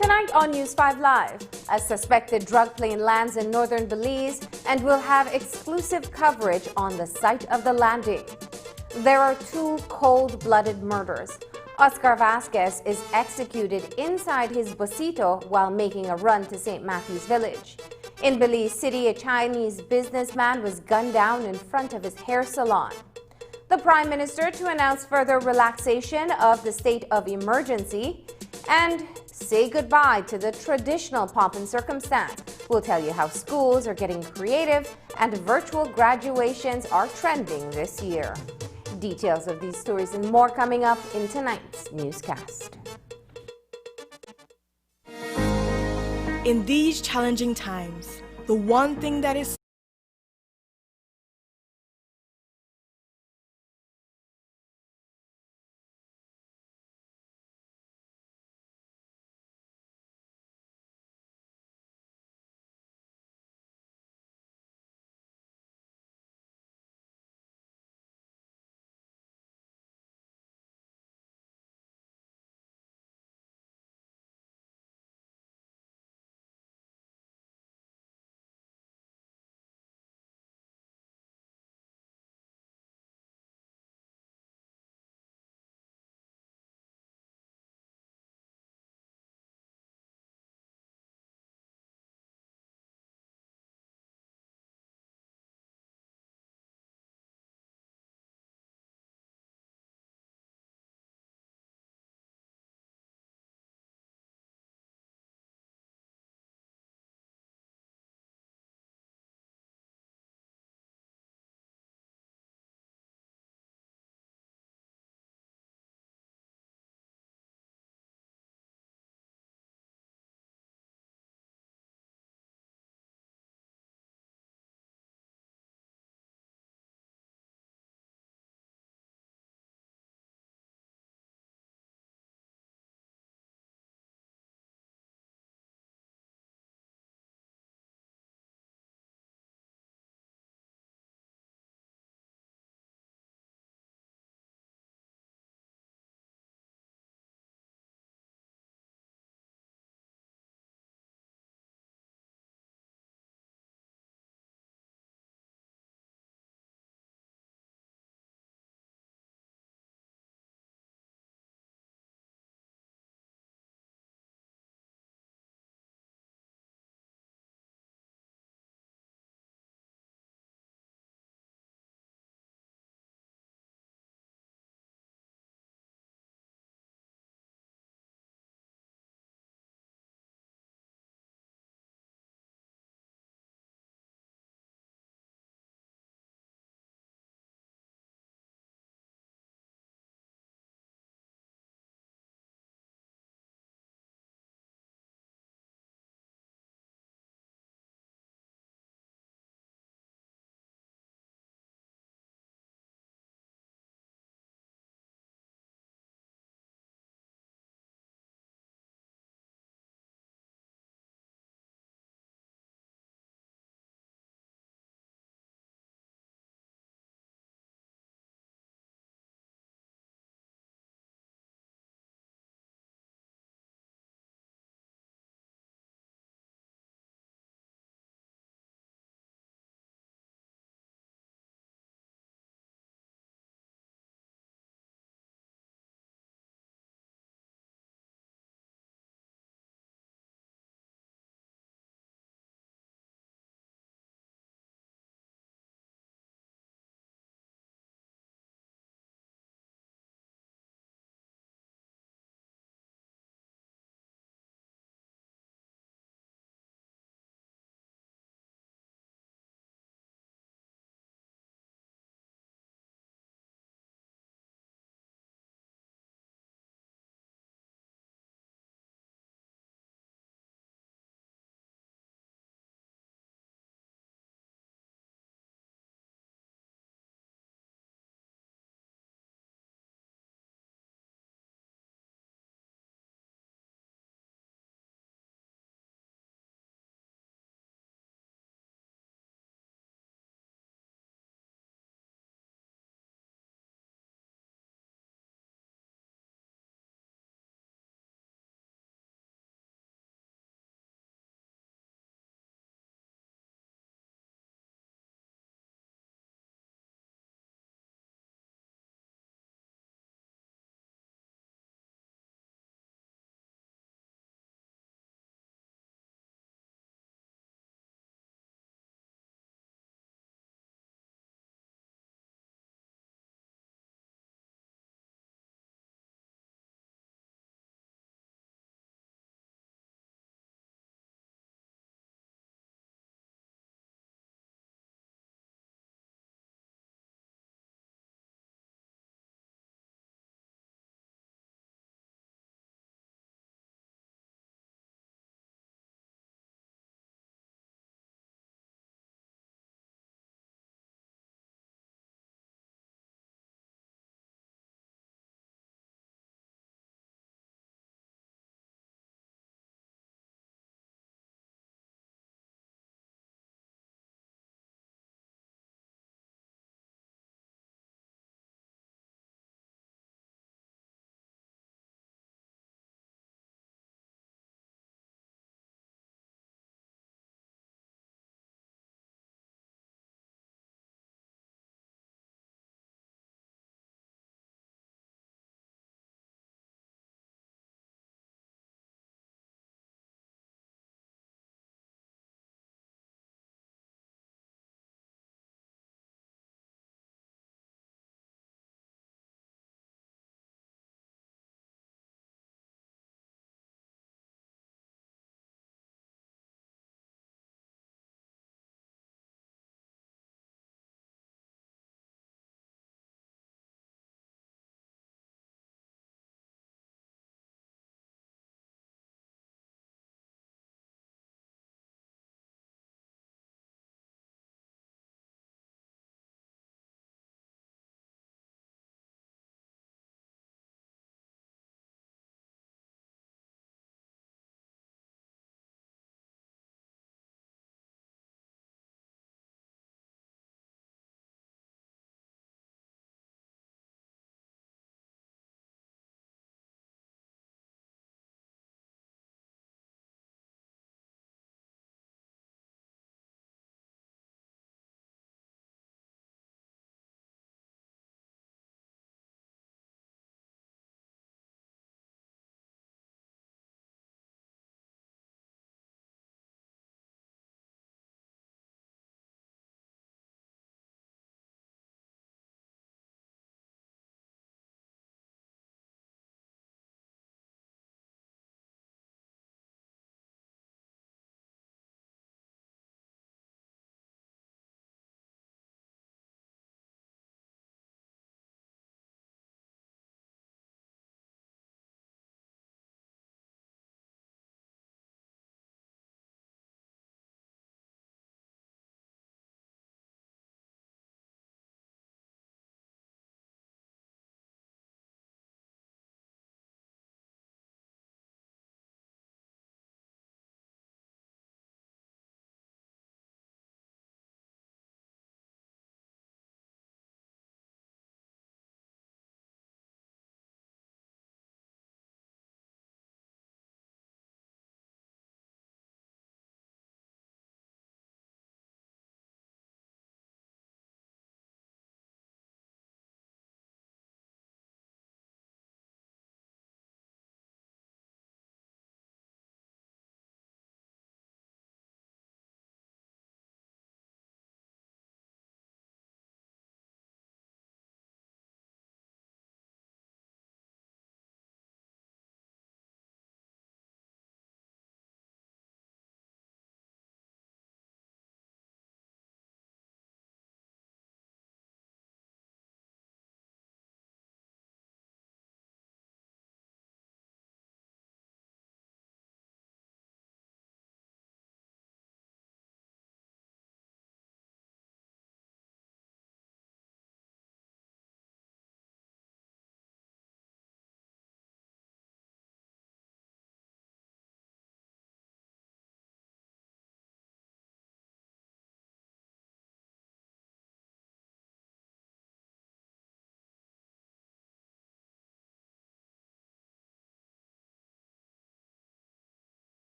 Tonight on News 5 Live, a suspected drug plane lands in northern Belize and will have exclusive coverage on the site of the landing. There are two cold-blooded murders. Oscar Vasquez is executed inside his Besito while making a run to St. Matthew's Village. In Belize City, a Chinese businessman was gunned down in front of his hair salon. The Prime Minister to announce further relaxation of the state of emergency and say goodbye to the traditional pomp and circumstance. We'll tell you how schools are getting creative and virtual graduations are trending this year. Details of these stories and more coming up in tonight's newscast. In these challenging times, the one thing that is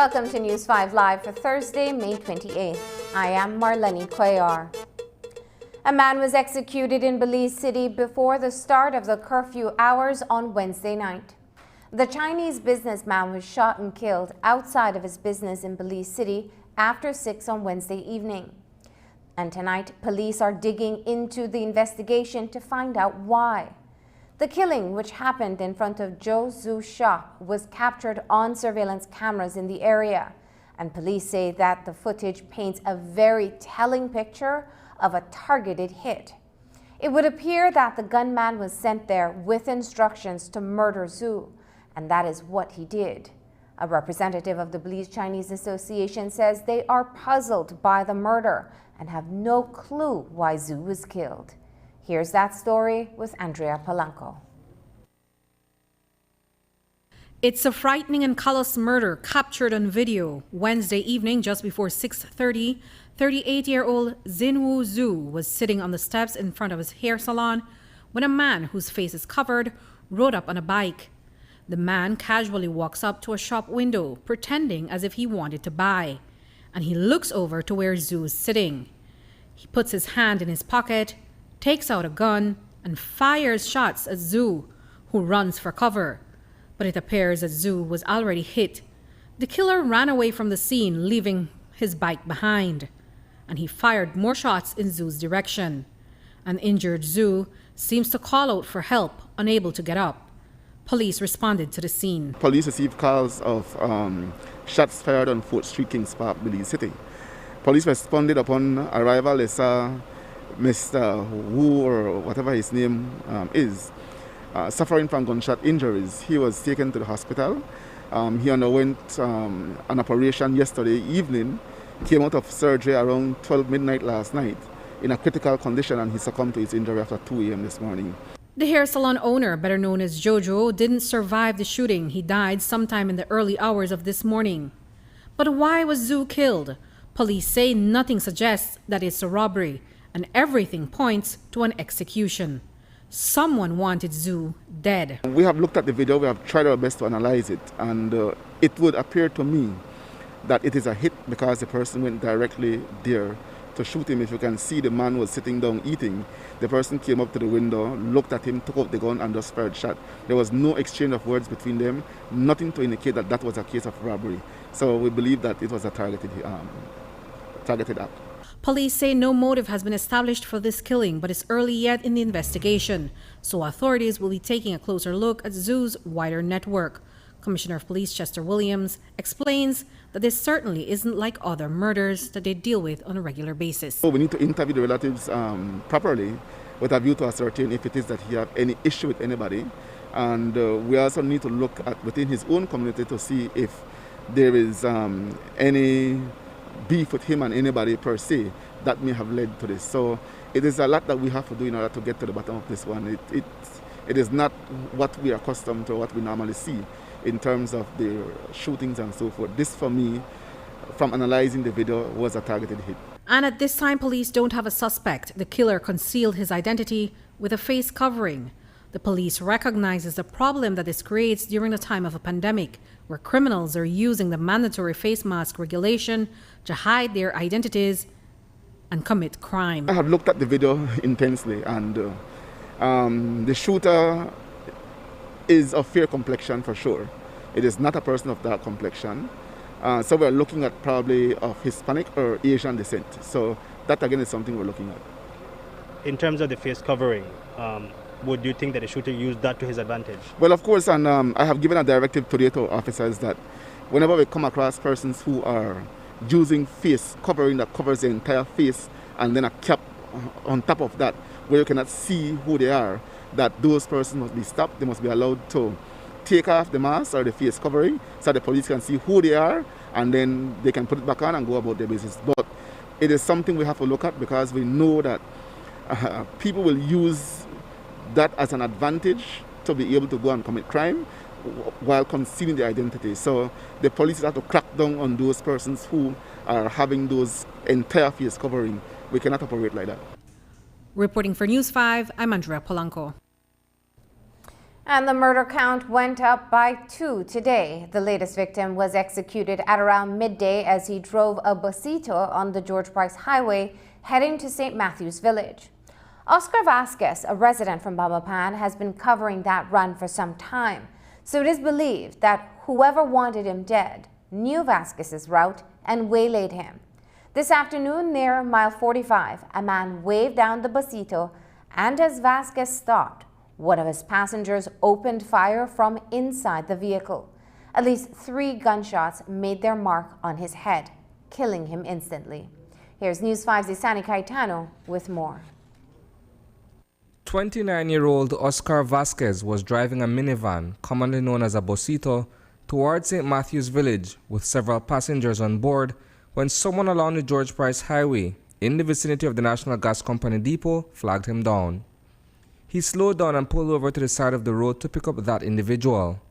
Welcome to News 5 Live for Thursday, May 28th. I am Marlene Cuellar. A man was executed in Belize City before the start of the curfew hours on Wednesday night. The Chinese businessman was shot and killed outside of his business in Belize City after 6 on Wednesday evening. And tonight, police are digging into the investigation to find out why. The killing, which happened in front of Zhou Zhu's shop, was captured on surveillance cameras in the area. And police say that the footage paints a very telling picture of a targeted hit. It would appear that the gunman was sent there with instructions to murder Zhu, and that is what he did. A representative of the Belize Chinese Association says they are puzzled by the murder and have no clue why Zhu was killed. Here's that story with Andrea Polanco. It's a frightening and callous murder captured on video. Wednesday evening, just before 6:30, 38-year-old Xinwu Zhu was sitting on the steps in front of his hair salon when a man whose face is covered rode up on a bike. The man casually walks up to a shop window, pretending as if he wanted to buy, and he looks over to where Zhu is sitting. He puts his hand in his pocket, takes out a gun, and fires shots at Zhu, who runs for cover. But it appears that Zhu was already hit. The killer ran away from the scene, leaving his bike behind, and he fired more shots in Zhu's direction. An injured Zhu seems to call out for help, unable to get up. Police responded to the scene. Police received calls of shots fired on 4th Street, Kings Park, Belize City. Police responded upon arrival. They saw Mr. Wu, or whatever his name is, suffering from gunshot injuries. He was taken to the hospital. He underwent an operation yesterday evening, came out of surgery around 12 midnight last night in a critical condition, and he succumbed to his injury after 2 a.m. this morning. The hair salon owner, better known as Jojo, didn't survive the shooting. He died sometime in the early hours of this morning. But why was Zhu killed? Police say nothing suggests that it's a robbery, and everything points to an execution. Someone wanted Zhu dead. We have looked at the video, we have tried our best to analyze it, and it would appear to me that it is a hit because the person went directly there to shoot him. If you can see, the man was sitting down eating. The person came up to the window, looked at him, took out the gun, and just fired shot. There was no exchange of words between them, nothing to indicate that that was a case of robbery. So we believe that it was a targeted act. Police say no motive has been established for this killing, but it's early yet in the investigation, so authorities will be taking a closer look at Zhu's wider network. Commissioner of Police Chester Williams explains that this certainly isn't like other murders that they deal with on a regular basis. So we need to interview the relatives properly with a view to ascertain if it is that he has any issue with anybody. And we also need to look at within his own community to see if there is any beef with him and anybody per se that may have led to this. So it is a lot that we have to do in order to get to the bottom of this one. It is not what we are accustomed to, what we normally see in terms of the shootings and so forth. This, for me, from analyzing the video, was a targeted hit. And at this time, police don't have a suspect. The killer concealed his identity with a face covering. The police recognizes the problem that this creates during the time of a pandemic, where criminals are using the mandatory face mask regulation to hide their identities and commit crime. I have looked at the video intensely, and the shooter is of fair complexion for sure. It is not a person of dark complexion. So we're looking at probably of Hispanic or Asian descent. So that again is something we're looking at. In terms of the face covering, would you think that the shooter used that to his advantage? Well, of course, and I have given a directive to the officers that whenever we come across persons who are using face covering that covers the entire face and then a cap on top of that where you cannot see who they are, that those persons must be stopped. They must be allowed to take off the mask or the face covering so the police can see who they are, and then they can put it back on and go about their business. But it is something we have to look at because we know that people will use that as an advantage to be able to go and commit crime while concealing their identity. So the police have to crack down on those persons who are having those entire face covering. We cannot operate like that. Reporting for News 5, I'm Andrea Polanco. And the murder count went up by 2 today. The latest victim was executed at around midday as he drove a Besito on the George Price Highway heading to St. Matthew's Village. Oscar Vasquez, a resident from Belmopan, has been covering that run for some time. So it is believed that whoever wanted him dead knew Vasquez's route and waylaid him. This afternoon near mile 45, a man waved down the Besito, and as Vasquez stopped, one of his passengers opened fire from inside the vehicle. At least 3 gunshots made their mark on his head, killing him instantly. Here's News 5's Isani Caetano with more. 29-year-old Oscar Vasquez was driving a minivan, commonly known as a Besito, towards St. Matthew's Village with several passengers on board when someone along the George Price Highway in the vicinity of the National Gas Company depot flagged him down. He slowed down and pulled over to the side of the road to pick up that individual.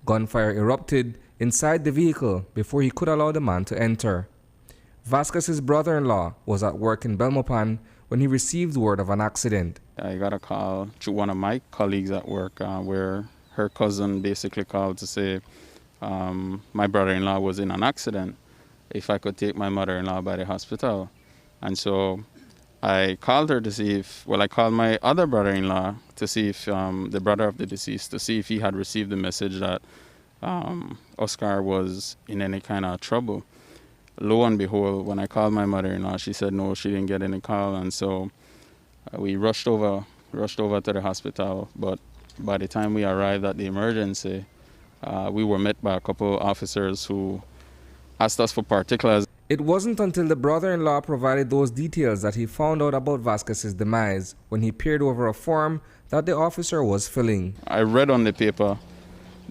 Gunfire erupted inside the vehicle before he could allow the man to enter. Vasquez's brother-in-law was at work in Belmopan when he received word of an accident. I got a call through one of my colleagues at work where her cousin basically called to say my brother-in-law was in an accident, if I could take my mother-in-law by the hospital. And so I called her to see if, I called my other brother-in-law to see if, the brother of the deceased, to see if he had received the message that Oscar was in any kind of trouble. Lo and behold, when I called my mother-in-law, she said no, she didn't get any call. And so we rushed over to the hospital. But by the time we arrived at the emergency, we were met by a couple of officers who asked us for particulars. It wasn't until the brother-in-law provided those details that he found out about Vasquez's demise when he peered over a form that the officer was filling. I read on the paper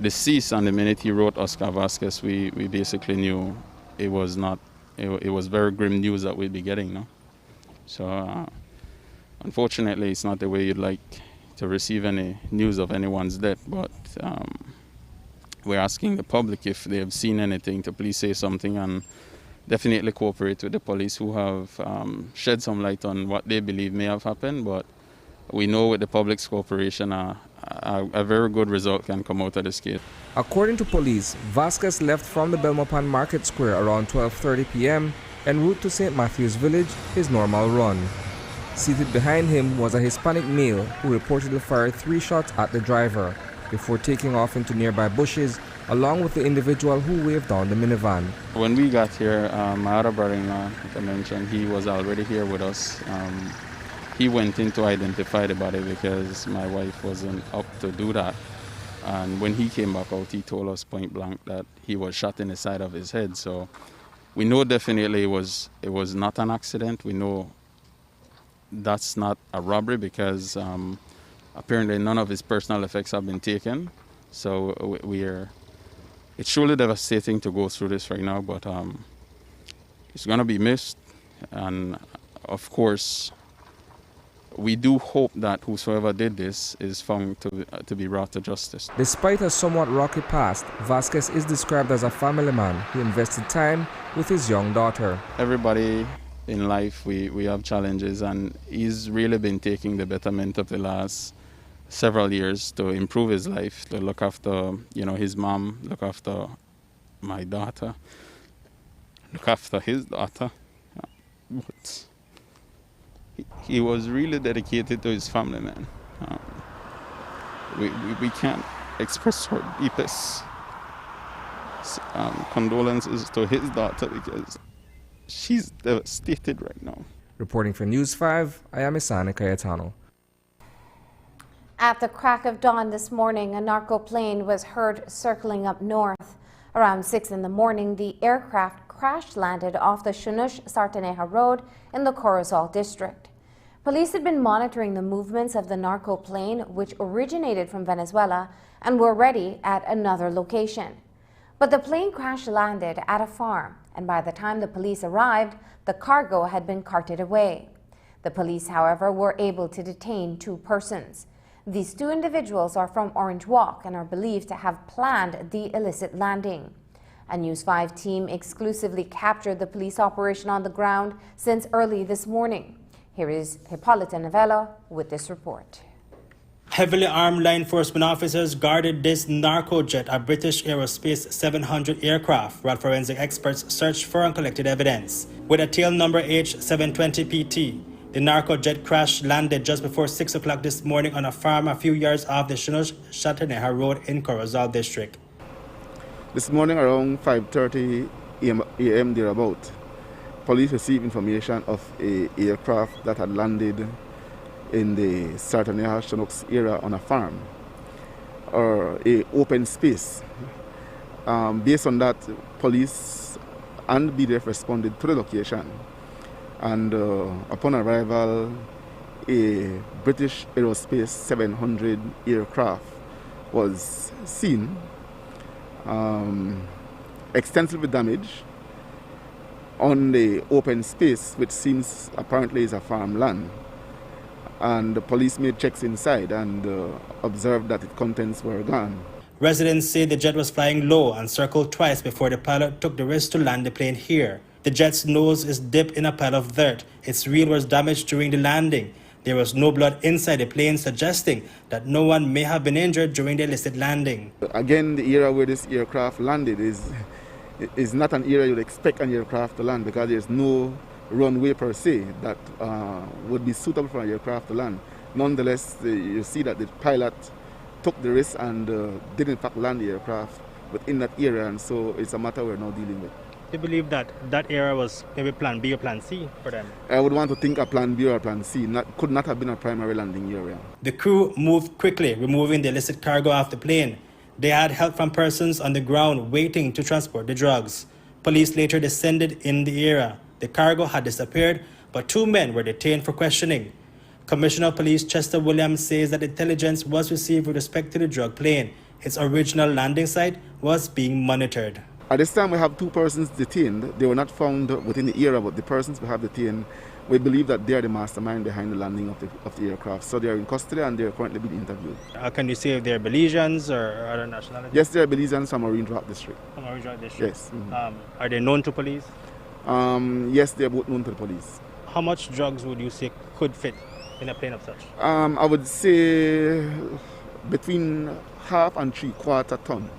deceased, and the minute he wrote Oscar Vasquez, we basically knew it was not. It was very grim news that we'd be getting. No? So unfortunately, it's not the way you'd like to receive any news of anyone's death, but we're asking the public if they have seen anything to please say something and definitely cooperate with the police who have shed some light on what they believe may have happened. But we know with the public's cooperation, a very good result can come out of this case. According to police, Vasquez left from the Belmopan Market Square around 12:30 p.m. en route to St. Matthew's Village, his normal run. Seated behind him was a Hispanic male who reportedly fired 3 shots at the driver before taking off into nearby bushes along with the individual who waved down the minivan. When we got here, my other brother-in-law, like I mentioned, he was already here with us. He went in to identify the body because my wife wasn't up to do that. And when he came back out, he told us point blank that he was shot in the side of his head. So we know definitely it was not an accident. We know that's not a robbery because apparently none of his personal effects have been taken. So it's truly devastating to go through this right now, but it's going to be missed. And of course, we do hope that whosoever did this is found to be brought to justice. Despite a somewhat rocky past, Vasquez is described as a family man who invested time with his young daughter. Everybody in life, we have challenges, and he's really been taking the betterment of the last several years to improve his life, to look after, his mom, look after my daughter, look after his daughter. But he was really dedicated to his family, man. We can't express our deepest condolences to his daughter because she's devastated right now. Reporting for News 5, I am Isani Caetano. At the crack of dawn this morning, a narco plane was heard circling up north. Around 6 in the morning, the aircraft crash-landed off the Shunush-Sartaneja Road in the Corozal district. Police had been monitoring the movements of the narco plane, which originated from Venezuela, and were ready at another location. But the plane crash-landed at a farm, and by the time the police arrived, the cargo had been carted away. The police, however, were able to detain 2 persons. These 2 individuals are from Orange Walk and are believed to have planned the illicit landing. A News 5 team exclusively captured the police operation on the ground since early this morning. Here is Hippolyta Novello with this report. Heavily armed law enforcement officers guarded this narco jet, a British Aerospace 700 aircraft, while forensic experts searched for and collected evidence. With a tail number H720PT, the narco jet crash landed just before 6 o'clock this morning on a farm a few yards off the Chinook-Chataneja Road in Corozal district. This morning around 5:30 a.m. thereabout, police received information of an aircraft that had landed in the Chataneja Chinooks area on a farm or a open space. Based on that, police and BDF responded to the location, and upon arrival, a British Aerospace 700 aircraft was seen, extensively damaged on the open space, which seems apparently is a farmland. And the police made checks inside and observed that its contents were gone. Residents say the jet was flying low and circled twice before the pilot took the risk to land the plane here. The jet's nose is dipped in a pile of dirt. Its wheel was damaged during the landing. There was no blood inside the plane, suggesting that no one may have been injured during the illicit landing. Again, the area where this aircraft landed is not an area you'd expect an aircraft to land, because there's no runway per se that would be suitable for an aircraft to land. Nonetheless, you see that the pilot took the risk and did in fact land the aircraft within that area, and so it's a matter we're now dealing with. Do you believe that that area was maybe plan B or plan C for them? I would want to think a plan B or a plan C. Could not have been a primary landing area. The crew moved quickly, removing the illicit cargo off the plane. They had help from persons on the ground waiting to transport the drugs. Police later descended in the area. The cargo had disappeared, but 2 men were detained for questioning. Commissioner of Police Chester Williams says that intelligence was received with respect to the drug plane. Its original landing site was being monitored. At this time, we have 2 persons detained. They were not found within the area, but the persons we have detained, we believe that they are the mastermind behind the landing of the aircraft. So they are in custody and they are currently being interviewed. Can you say if they're Belizeans or other nationalities? Yes, they are Belizeans from Marine Drive District. From Marine Drive District? Yes. Mm-hmm. Are they known to police? Yes, they are both known to the police. How much drugs would you say could fit in a plane of such? I would say between half and 3/4 ton.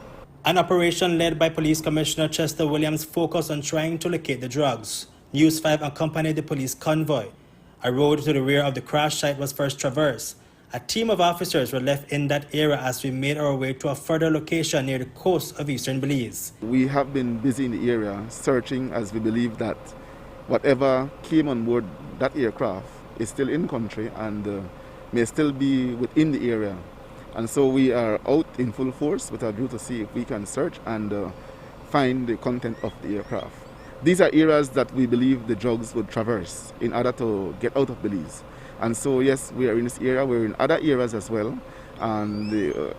An operation led by Police Commissioner Chester Williams focused on trying to locate the drugs. News 5 accompanied the police convoy. A road to the rear of the crash site was first traversed. A team of officers were left in that area as we made our way to a further location near the coast of eastern Belize. We have been busy in the area searching, as we believe that whatever came on board that aircraft is still in country and may still be within the area. And so we are out in full force with our group to see if we can search and find the content of the aircraft. These are areas that we believe the drugs would traverse in order to get out of Belize. And so yes, we are in this area, we're in other areas as well. And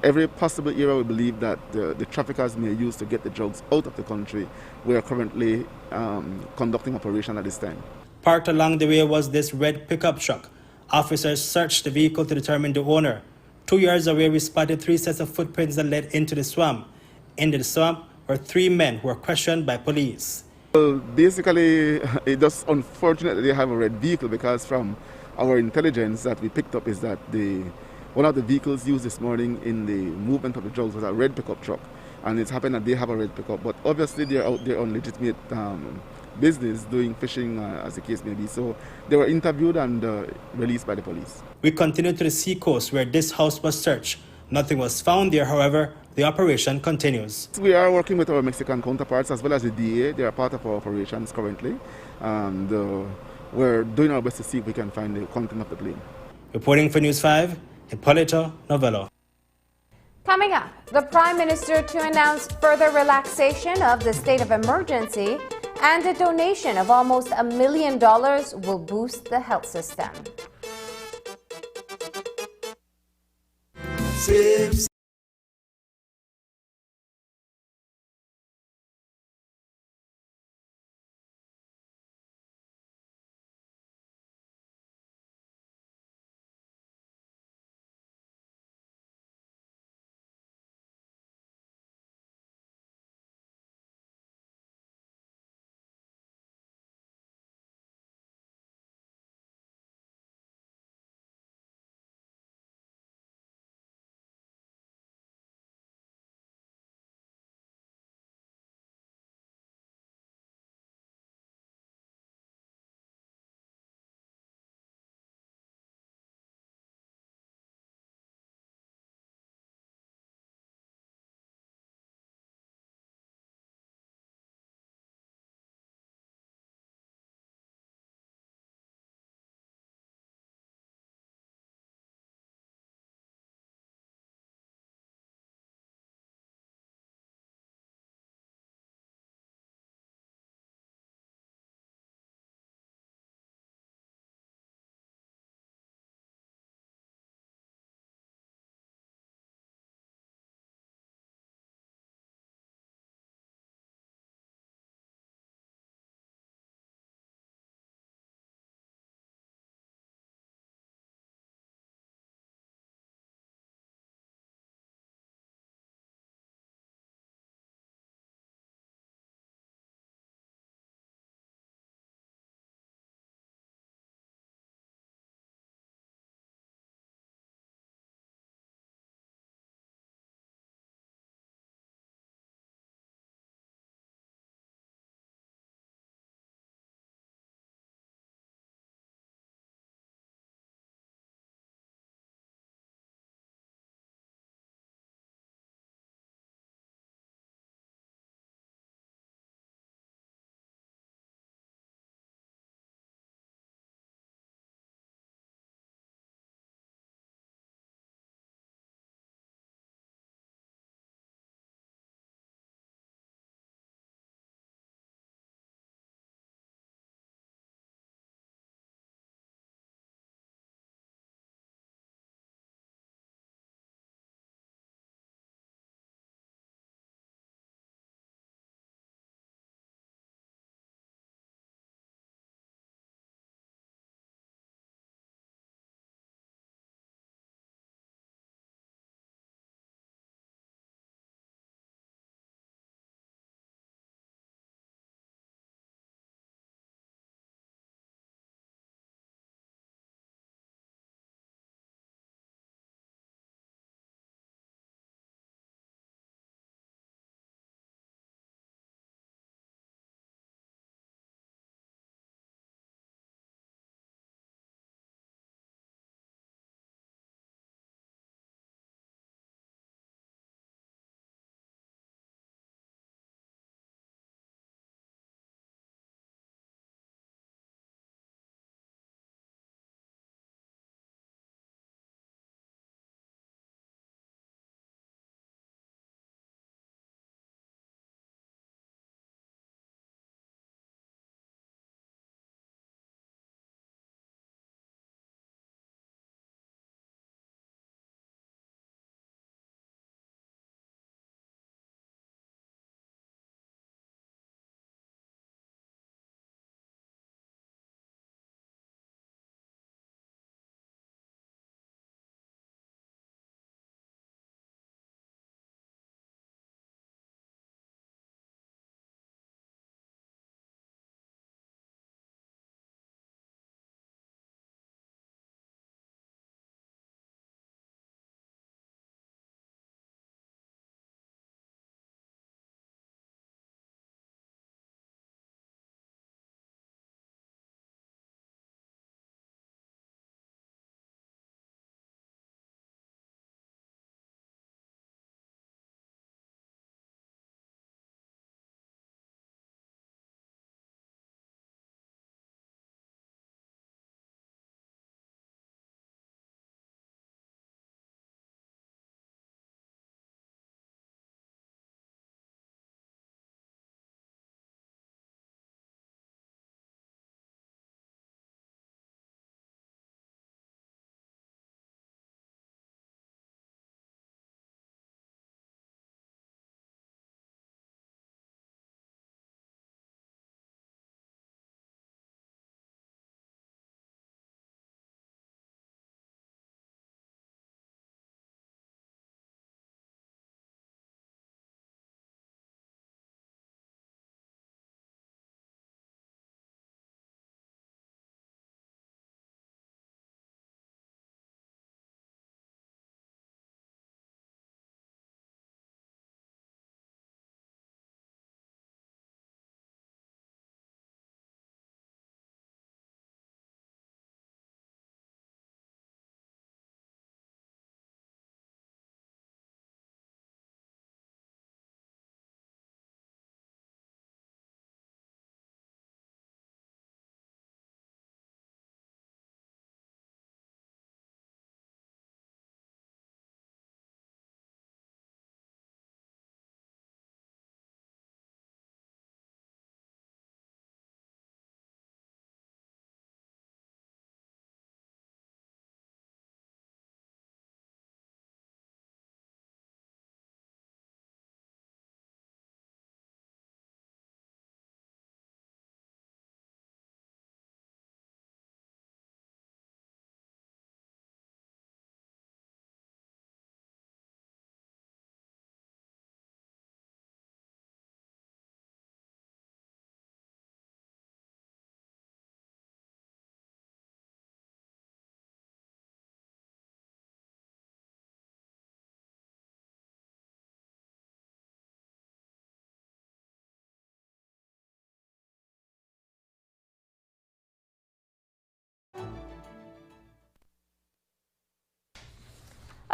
every possible area we believe that the traffickers may use to get the drugs out of the country, we are currently conducting operation at this time. Parked along the way was this red pickup truck. Officers searched the vehicle to determine the owner. 2 yards away, we spotted 3 sets of footprints that led into the swamp. In the swamp were 3 men who were questioned by police. Well, basically, it's just unfortunate that they have a red vehicle, because from our intelligence that we picked up is that one of the vehicles used this morning in the movement of the drugs was a red pickup truck. And it's happened that they have a red pickup, but obviously they're out there on legitimate business, doing fishing as the case may be. So they were interviewed and released by the police. We continued to the seacoast where this house was searched. Nothing was found there, however. The operation continues. We are working with our Mexican counterparts as well as the DA. They are part of our operations currently. And we're doing our best to see if we can find the content of the plane. Reporting for News 5, Hipólito Novello. Coming up, the Prime Minister to announce further relaxation of the state of emergency, and a donation of almost $1 million will boost the health system.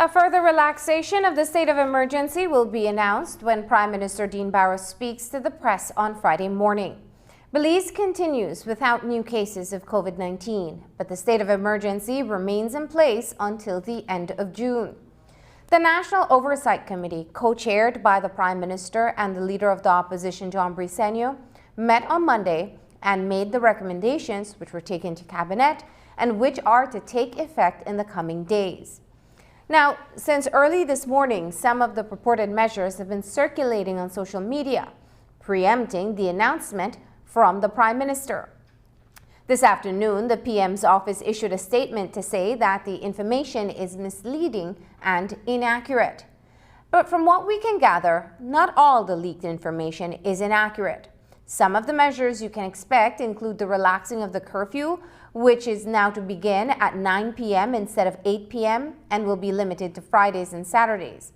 A further relaxation of the state of emergency will be announced when Prime Minister Dean Barrow speaks to the press on Friday morning. Belize continues without new cases of COVID-19, but the state of emergency remains in place until the end of June. The National Oversight Committee, co-chaired by the Prime Minister and the Leader of the Opposition, John Briceño, met on Monday and made the recommendations which were taken to Cabinet and which are to take effect in the coming days. Now, since early this morning, some of the purported measures have been circulating on social media, preempting the announcement from the Prime Minister. This afternoon, the PM's office issued a statement to say that the information is misleading and inaccurate. But from what we can gather, not all the leaked information is inaccurate. Some of the measures you can expect include the relaxing of the curfew, which is now to begin at 9 p.m. instead of 8 p.m. and will be limited to Fridays and Saturdays.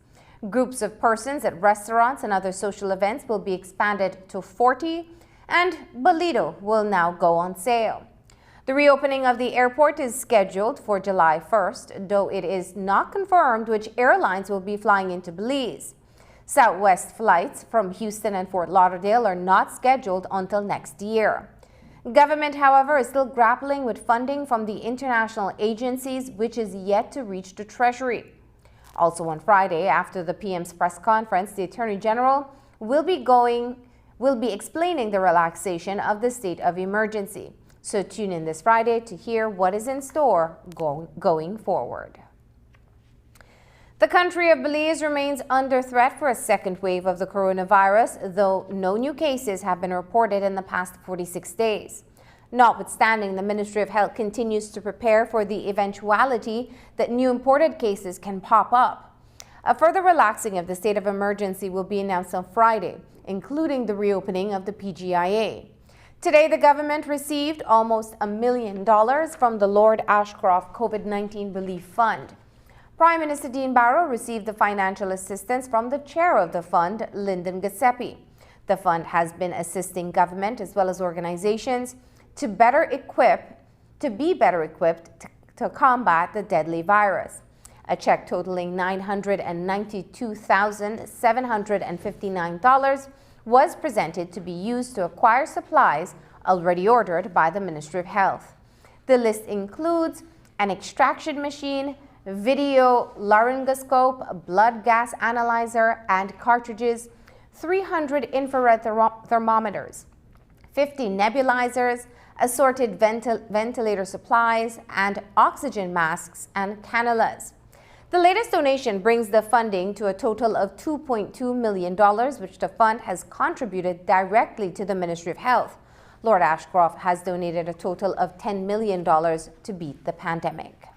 Groups of persons at restaurants and other social events will be expanded to 40, and Besito will now go on sale. The reopening of the airport is scheduled for July 1st, though it is not confirmed which airlines will be flying into Belize. Southwest flights from Houston and Fort Lauderdale are not scheduled until next year. Government, however, is still grappling with funding from the international agencies, which is yet to reach the Treasury. Also on Friday, after the PM's press conference, the Attorney General will be explaining the relaxation of the state of emergency. So tune in this Friday to hear what is in store going forward. The country of Belize remains under threat for a second wave of the coronavirus, though no new cases have been reported in the past 46 days. Notwithstanding, the Ministry of Health continues to prepare for the eventuality that new imported cases can pop up. A further relaxing of the state of emergency will be announced on Friday, including the reopening of the PGIA. Today, the government received almost $1 million from the Lord Ashcroft COVID-19 Relief Fund. Prime Minister Dean Barrow received the financial assistance from the chair of the fund, Lyndon Giuseppe. The fund has been assisting government as well as organizations to be better equipped to combat the deadly virus. A check totaling $992,759 was presented to be used to acquire supplies already ordered by the Ministry of Health. The list includes an extraction machine, video laryngoscope, blood gas analyzer and cartridges, 300 infrared thermometers, 50 nebulizers, assorted ventilator supplies, and oxygen masks and cannulas. The latest donation brings the funding to a total of $2.2 million, which the fund has contributed directly to the Ministry of Health. Lord Ashcroft has donated a total of $10 million to beat the pandemic.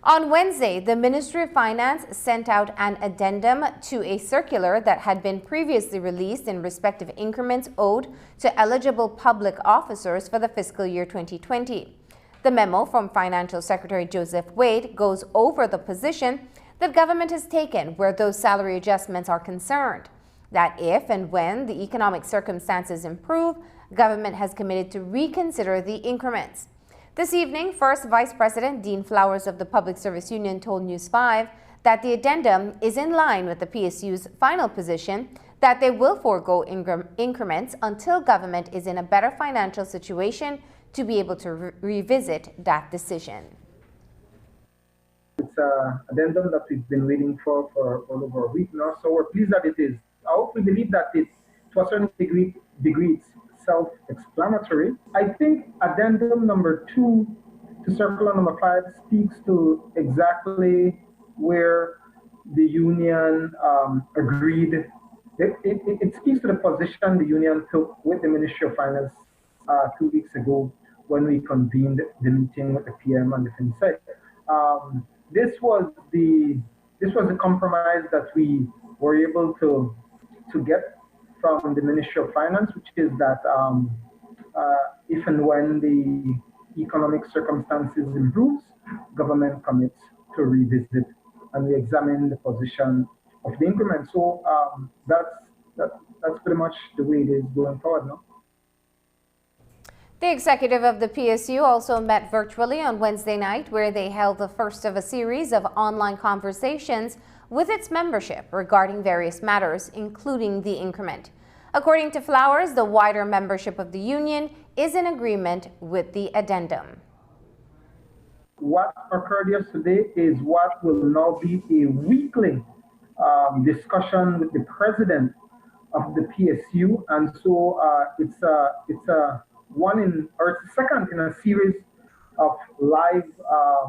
On Wednesday, the Ministry of Finance sent out an addendum to a circular that had been previously released in respective increments owed to eligible public officers for the fiscal year 2020. The memo from Financial Secretary Joseph Wade goes over the position that government has taken where those salary adjustments are concerned. That if and when the economic circumstances improve, government has committed to reconsider the increments. This evening, First Vice President Dean Flowers of the Public Service Union told News 5 that the addendum is in line with the PSU's final position that they will forego increments until government is in a better financial situation to be able to revisit that decision. It's an addendum that we've been waiting for over a week now, so we're pleased that it is. I hope we believe that it's, to a certain degree it's self-explanatory. I think addendum number 2 to circular number 5 speaks to exactly where the union agreed. It speaks to the position the union took with the Ministry of Finance 2 weeks ago when we convened the meeting with the PM and the FinSec. This was the compromise that we were able to get from the Ministry of Finance, which is that if and when the economic circumstances improves, government commits to revisit and we examine the position of the increment. So that's pretty much the way it is going forward now. The executive of the PSU also met virtually on Wednesday night, where they held the first of a series of online conversations with its membership regarding various matters, including the increment. According to Flowers, the wider membership of the union is in agreement with the addendum. What occurred yesterday is what will now be a weekly discussion with the president of the PSU, and so it's a one in or it's a second in a series of live uh,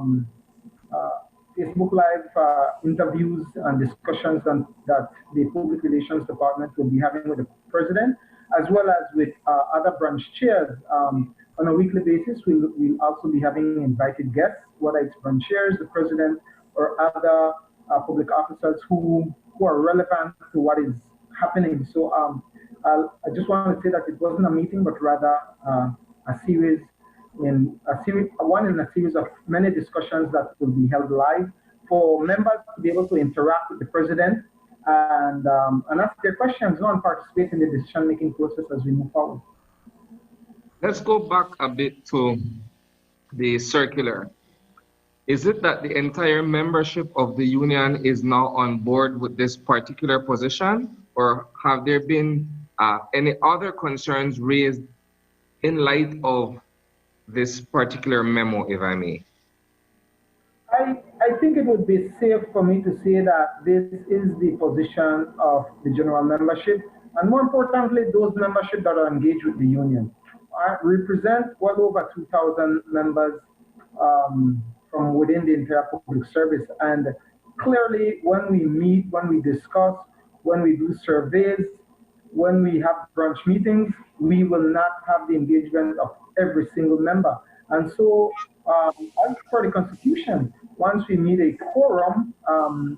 Facebook Live interviews and discussions that the Public Relations Department will be having with the president, as well as with other branch chairs. On a weekly basis, we'll also be having invited guests, whether it's branch chairs, the president, or other public officers who are relevant to what is happening. So I just want to say that it wasn't a meeting, but rather a series in a series of many discussions that will be held live for members to be able to interact with the president and ask their questions and participate in the decision-making process as we move forward. Let's go back a bit to the circular. Is it that the entire membership of the union is now on board with this particular position, or have there been any other concerns raised in light of this particular memo, if I may? I think it would be safe for me to say that this is the position of the general membership, and more importantly, those membership that are engaged with the union. I represent well over 2,000 members from within the entire public service, and clearly when we meet, when we discuss, when we do surveys, when we have branch meetings, we will not have the engagement of every single member. And so, as per the Constitution, once we meet a quorum,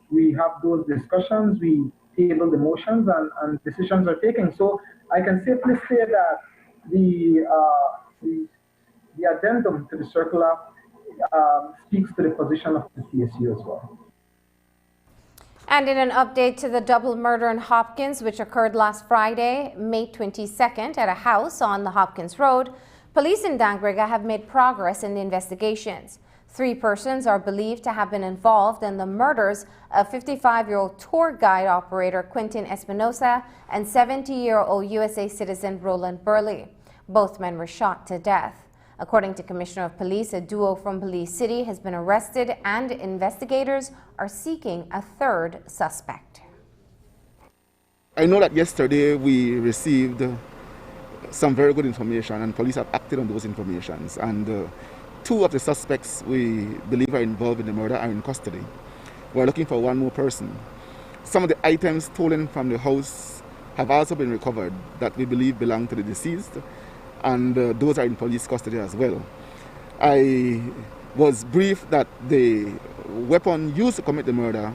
we have those discussions, we table the motions, and decisions are taken. So I can safely say that the addendum to the circular speaks to the position of the PSU as well. And in an update to the double murder in Hopkins, which occurred last Friday, May 22nd, at a house on the Hopkins Road, police in Dangriga have made progress in the investigations. 3 persons are believed to have been involved in the murders of 55-year-old tour guide operator Quintin Espinosa and 70-year-old USA citizen Roland Burley. Both men were shot to death. According to Commissioner of Police, a duo from Belize City has been arrested and investigators are seeking a 3rd suspect. I know that yesterday we received some very good information and police have acted on those informations, and 2 of the suspects we believe are involved in the murder are in custody. We're looking for 1 more person. Some of the items stolen from the house have also been recovered that we believe belong to the deceased, and those are in police custody as well. I was briefed that the weapon used to commit the murder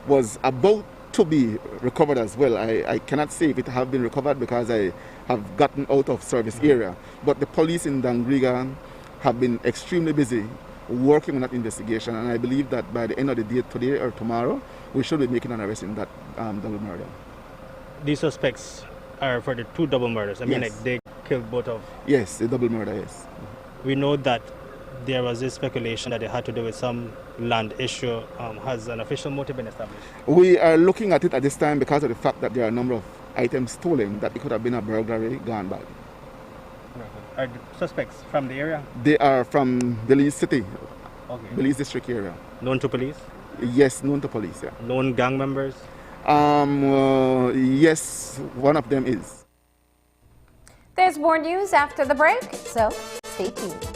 was about to be recovered as well. I cannot say if it have been recovered because I have gotten out of service area, but the police in Dangriga have been extremely busy working on that investigation, and I believe that by the end of the day, today or tomorrow, we should be making an arrest in that double murder. These suspects are for the 2 double murders. I mean, like they killed both of... Yes, the double murder, yes. We know that there was this speculation that it had to do with some land issue. Has an official motive been established? We are looking at it at this time because of the fact that there are a number of items stolen that it could have been a burglary gone bad. Are the suspects from the area? They are from Belize City, Okay. Belize district area. Known to police? Yes, known to police, yeah. Known gang members? Yes, one of them is. There's more news after the break, so stay tuned.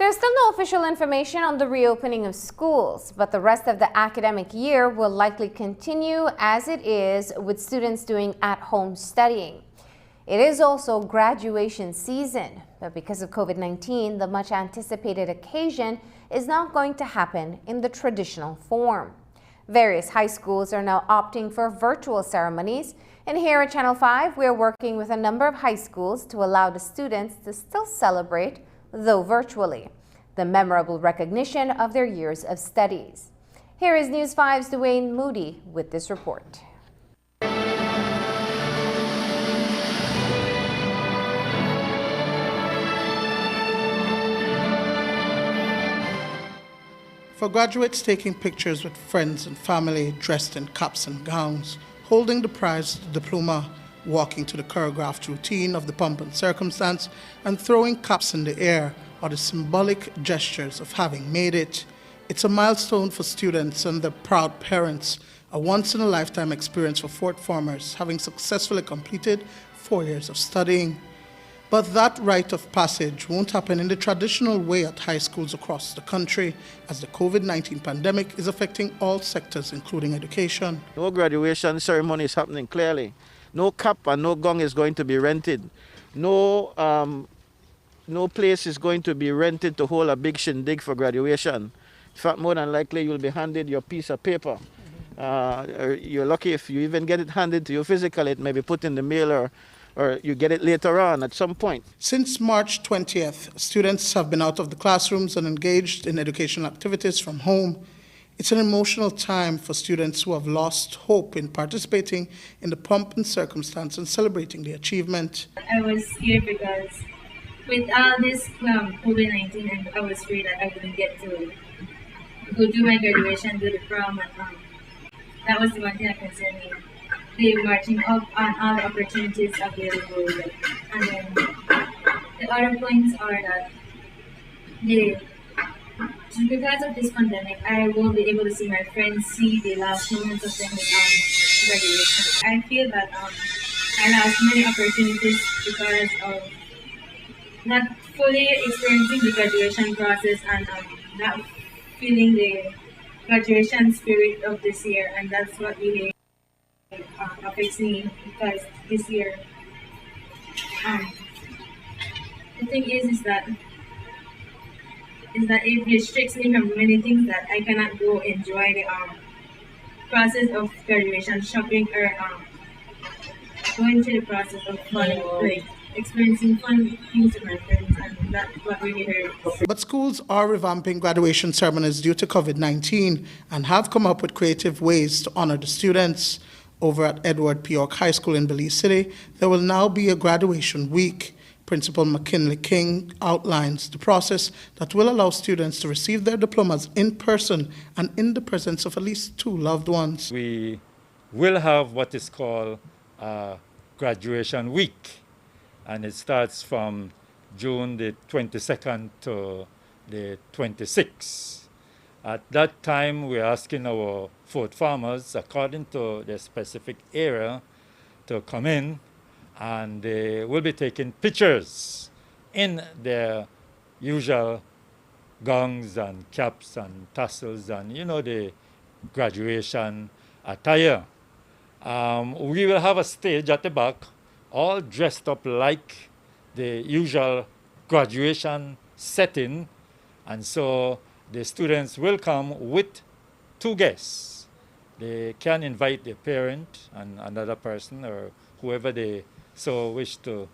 There's still no official information on the reopening of schools, but the rest of the academic year will likely continue as it is, with students doing at-home studying. It is also graduation season, but because of COVID-19, the much anticipated occasion is not going to happen in the traditional form. Various high schools are now opting for virtual ceremonies, and here at Channel 5, we're working with a number of high schools to allow the students to still celebrate, though virtually, the memorable recognition of their years of studies. Here is News 5's Dwayne Moody with this report. For graduates taking pictures with friends and family dressed in caps and gowns, holding the prized diploma, walking to the choreographed routine of the pomp and circumstance, and throwing caps in the air are the symbolic gestures of having made it. It's a milestone for students and their proud parents, a once-in-a-lifetime experience for fourth formers having successfully completed 4 years of studying. But that rite of passage won't happen in the traditional way at high schools across the country, as the COVID-19 pandemic is affecting all sectors, including education. No graduation ceremony is happening clearly. No cap and no gong is going to be rented. No place is going to be rented to hold a big shindig for graduation. In fact, more than likely you'll be handed your piece of paper. You're lucky if you even get it handed to you physically. It may be put in the mail or you get it later on at some point. Since March 20th, students have been out of the classrooms and engaged in educational activities from home. It's an emotional time for students who have lost hope in participating in the pomp and circumstance and celebrating the achievement. I was here because with all this COVID-19, and I was afraid that I wouldn't get to go do my graduation, do the prom, and that was the one thing that concerned me. They were marching up on all the opportunities available. And then the other points are that because of this pandemic, I won't be able to see my friends, see the last moments of them with graduation. I feel that I lost many opportunities because of not fully experiencing the graduation process and not feeling the graduation spirit of this year, and that's what really affects me, because this year the thing is that it restricts me from many things, that I cannot go enjoy the process of graduation, shopping, or going through the process of fun, like experiencing fun things with my friends, and that's what really hurts. But schools are revamping graduation ceremonies due to COVID-19 and have come up with creative ways to honor the students. Over at Edward P. York High School in Belize City, there will now be a graduation week. Principal McKinley King outlines the process that will allow students to receive their diplomas in person and in the presence of at least 2 loved ones. We will have what is called graduation week, and it starts from June the 22nd to the 26th. At that time, we're asking our fourth farmers, according to their specific area, to come in, and they will be taking pictures in their usual gongs and caps and tassels and, the graduation attire. We will have a stage at the back, all dressed up like the usual graduation setting, and so the students will come with 2 guests. They can invite their parent and another person or whoever they so wish to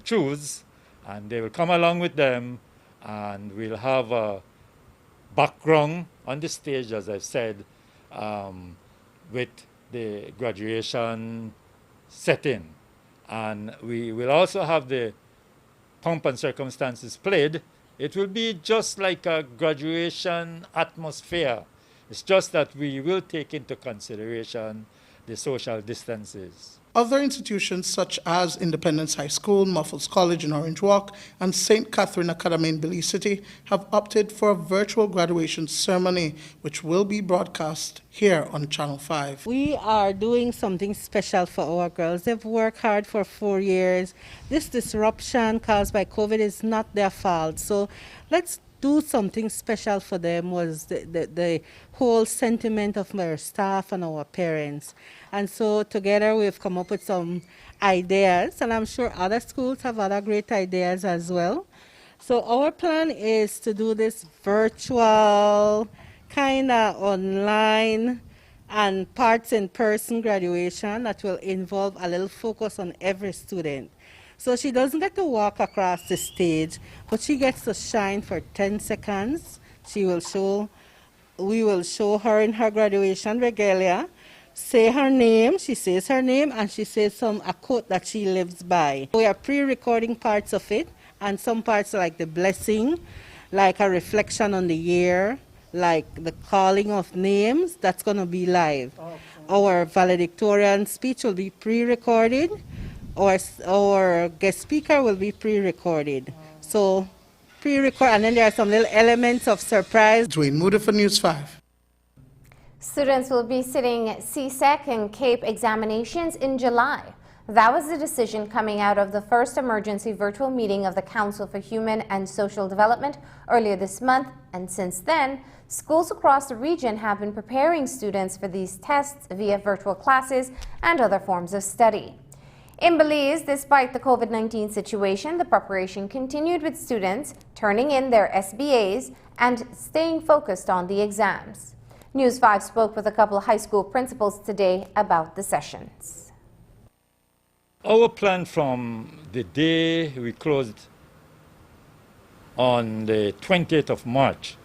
choose, and they will come along with them, and we'll have a background on the stage, as I've said, with the graduation setting. And we will also have the pomp and circumstances played. It will be just like a graduation atmosphere. It's just that we will take into consideration the social distances. Other institutions such as Independence High School, Muffles College in Orange Walk, and St. Catherine Academy in Belize City have opted for a virtual graduation ceremony, which will be broadcast here on Channel 5. We are doing something special for our girls. They've worked hard for 4 years. This disruption caused by COVID is not their fault. So let's do something special for them was the whole sentiment of our staff and our parents. And so together we've come up with some ideas, and I'm sure other schools have other great ideas as well. So our plan is to do this virtual, kind of online, and parts in-person graduation that will involve a little focus on every student. So she doesn't get to walk across the stage, but she gets to shine for 10 seconds. We will show her in her graduation regalia, say her name, she says her name, and she says a quote that she lives by. We are pre-recording parts of it, and some parts like the blessing, like a reflection on the year, like the calling of names, that's going to be live. Okay. Our valedictorian speech will be pre-recorded. Our guest speaker will be pre-recorded. So pre-record, and then there are some little elements of surprise. Dwayne Moody for News 5. Students will be sitting CSEC and CAPE examinations in July. That was the decision coming out of the first emergency virtual meeting of the Council for Human and Social Development earlier this month, and since then, schools across the region have been preparing students for these tests via virtual classes and other forms of study. In Belize, despite the COVID-19 situation, the preparation continued with students turning in their SBAs and staying focused on the exams. News 5 spoke with a couple of high school principals today about the sessions. Our plan from the day we closed on the 20th of March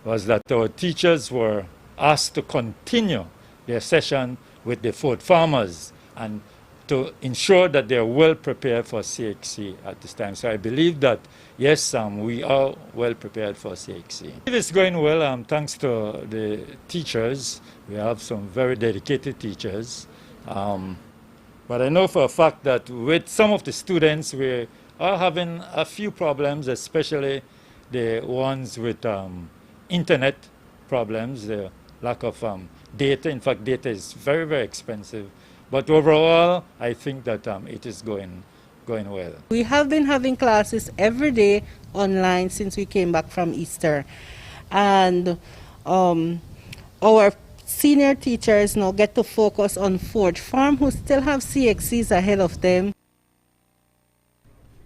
was that our teachers were asked to continue their session with the food farmers and to ensure that they are well prepared for CXC at this time. So I believe that, yes, we are well prepared for CXC. It is going well, thanks to the teachers. We have some very dedicated teachers. But I know for a fact that with some of the students, we are having a few problems, especially the ones with internet problems, the lack of data. In fact, data is very, very expensive. But overall, I think that it is going well. We have been having classes every day online since we came back from Easter. And our senior teachers now get to focus on Ford Farm, who still have CXCs ahead of them.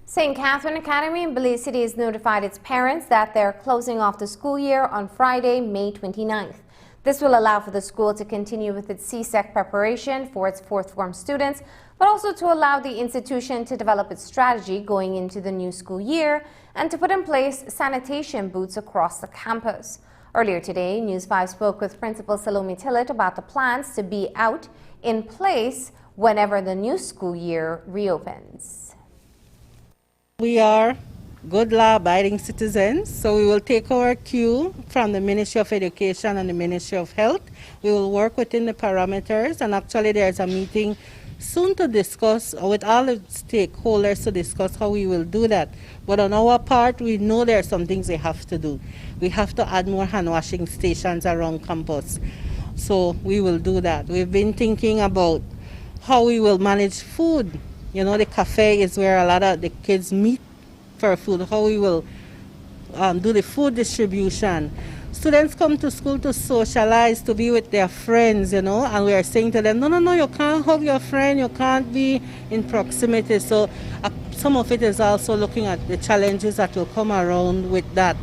St. Catherine Academy in Belize City has notified its parents that they're closing off the school year on Friday, May 29th. This will allow for the school to continue with its CSEC preparation for its fourth form students, but also to allow the institution to develop its strategy going into the new school year and to put in place sanitation booths across the campus. Earlier today, News 5 spoke with Principal Salome Tillett about the plans to be out in place whenever the new school year reopens. We are good law-abiding citizens, so we will take our cue from the Ministry of Education and the Ministry of Health. We will work within the parameters, and actually there's a meeting soon to discuss with all the stakeholders to discuss how we will do that. But on our part, we know there are some things we have to do. We have to add more hand washing stations around campus, so we will do that. We've been thinking about how we will manage food. You know, the cafe is where a lot of the kids meet for food, how we will do the food distribution. Students come to school to socialize, to be with their friends, you know, and we are saying to them, no, you can't hug your friend, you can't be in proximity. So some of it is also looking at the challenges that will come around with that.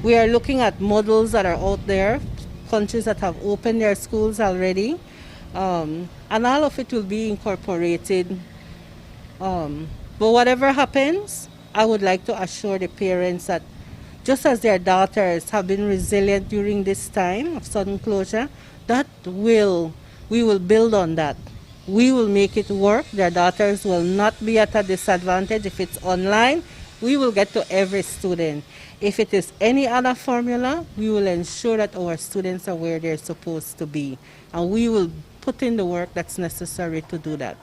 We are looking at models that are out there, countries that have opened their schools already, and all of it will be incorporated. But whatever happens, I would like to assure the parents that just as their daughters have been resilient during this time of sudden closure, we will build on that. We will make it work. Their daughters will not be at a disadvantage. If it's online, we will get to every student. If it is any other formula, we will ensure that our students are where they're supposed to be. And we will put in the work that's necessary to do that.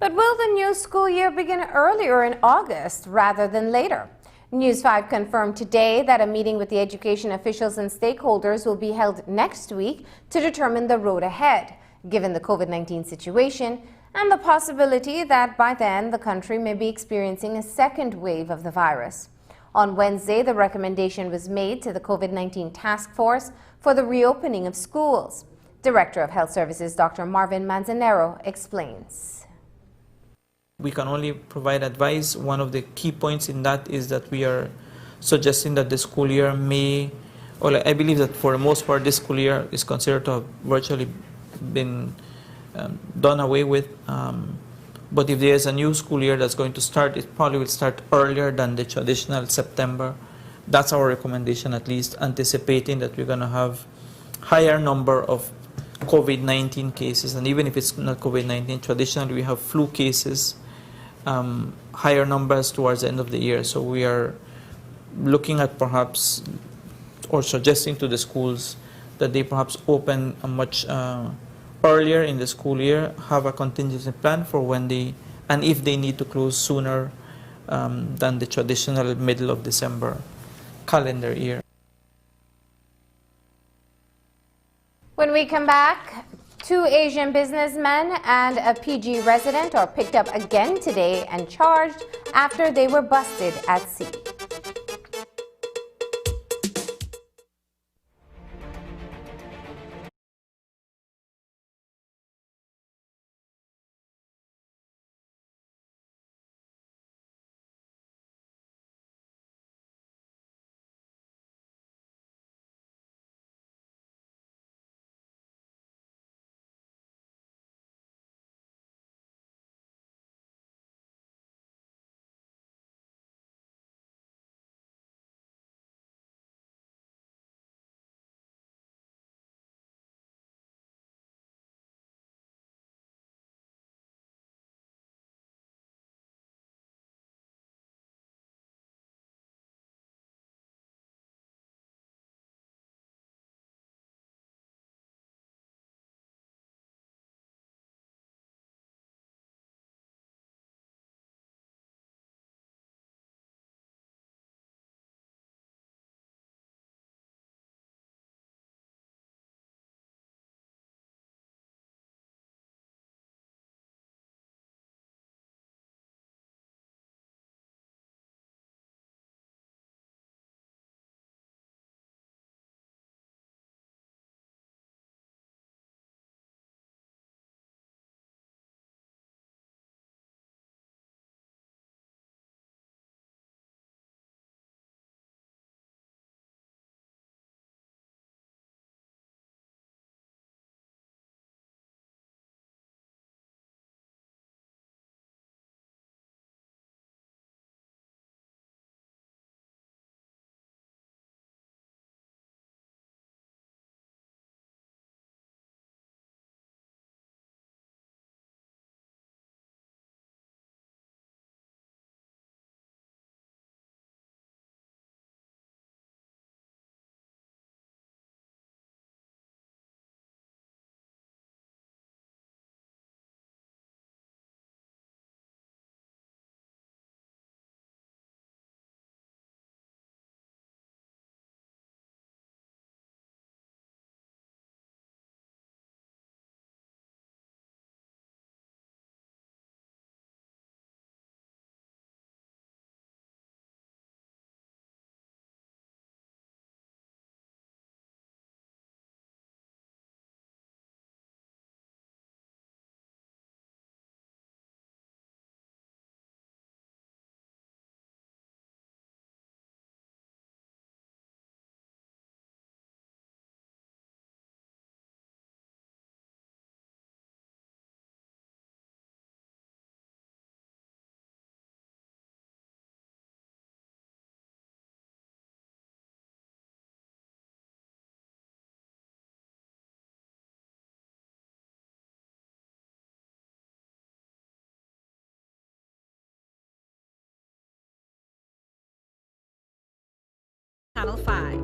But will the new school year begin earlier in August rather than later? News 5 confirmed today that a meeting with the education officials and stakeholders will be held next week to determine the road ahead, given the COVID-19 situation and the possibility that by then the country may be experiencing a second wave of the virus. On Wednesday, the recommendation was made to the COVID-19 task force for the reopening of schools. Director of Health Services Dr. Marvin Manzanero explains. We can only provide advice. One of the key points in that is that we are suggesting that the school year may, or I believe that for the most part this school year is considered to have virtually been done away with. But if there is a new school year that's going to start, it probably will start earlier than the traditional September. That's our recommendation, at least, anticipating that we're going to have higher number of COVID-19 cases. And even if it's not COVID-19, traditionally we have flu cases, higher numbers towards the end of the year. So we are looking at perhaps, or suggesting to the schools that they perhaps open a much earlier in the school year, have a contingency plan for when they, and if they need to close sooner than the traditional middle of December calendar year. When we come back, 2 Asian businessmen and a PG resident are picked up again today and charged after they were busted at sea. Channel 5.